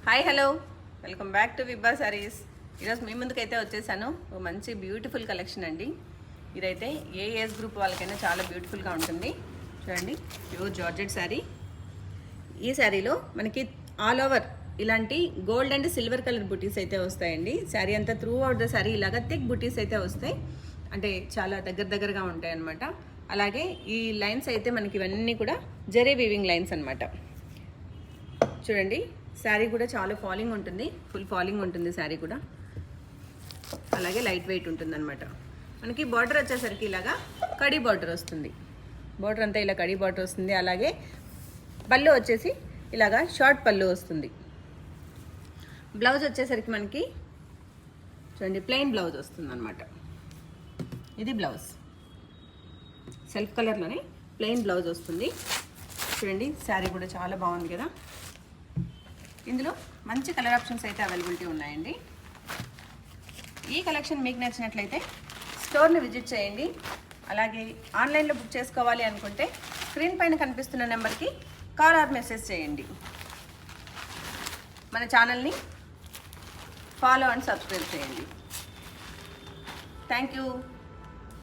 Hi hello welcome back to Vibba sarees. ఈరోజు మీ ముందుకైతే వచ్చేసాను. ఓ మంచి బ్యూటిఫుల్ కలెక్షన్ అండి. ఇదైతే ఏ ఏజ్ గ్రూప్ వాళ్ళకైనా చాలా బ్యూటిఫుల్గా ఉంటుంది. చూడండి, ప్యూర్ జార్జెట్ శారీ. ఈ శారీలో మనకి ఆల్ ఓవర్ ఇలాంటి గోల్డ్ అండ్ సిల్వర్ కలర్ బుటీస్ అయితే వస్తాయండి. శారీ అంతా త్రూ అవుట్ ద శారీ ఇలాగా థిక్ బుటీస్ అయితే వస్తాయి, అంటే చాలా దగ్గరగా ఉంటాయి అన్నమాట. అలాగే ఈ లైన్స్ అయితే మనకి ఇవన్నీ కూడా జరీ వీవింగ్ లైన్స్ అన్నమాట. చూడండి, శారీ కూడా చాలా ఫాలింగ్ ఉంటుంది, ఫుల్ ఫాలింగ్ ఉంటుంది శారీ కూడా. అలాగే లైట్ వెయిట్ ఉంటుంది అనమాట. మనకి బార్డర్ వచ్చేసరికి ఇలాగా కడీ బార్డర్ వస్తుంది. బార్డర్ అంతా ఇలా కడీ బార్డర్ వస్తుంది. అలాగే పళ్ళు వచ్చేసి ఇలాగా షార్ట్ పళ్ళు వస్తుంది. బ్లౌజ్ వచ్చేసరికి మనకి చూడండి ప్లెయిన్ బ్లౌజ్ వస్తుంది అనమాట. ఇది బ్లౌజ్ సెల్ఫ్ కలర్లోనే ప్లెయిన్ బ్లౌజ్ వస్తుంది. చూడండి, శారీ కూడా చాలా బాగుంది కదా. ఇందులో మంచి కలర్ ఆప్షన్స్ అయితే అవైలబిలిటీ ఉన్నాయండి. ఈ కలెక్షన్ మీకు నచ్చినట్లయితే స్టోర్ని విజిట్ చేయండి. అలాగే ఆన్లైన్లో బుక్ చేసుకోవాలి అనుకుంటే స్క్రీన్ పైన కనిపిస్తున్న నెంబర్కి కాల్ ఆర్ మెసేజ్ చేయండి. మన ఛానల్ని ఫాలో అండ్ సబ్స్క్రైబ్ చేయండి. Thank you.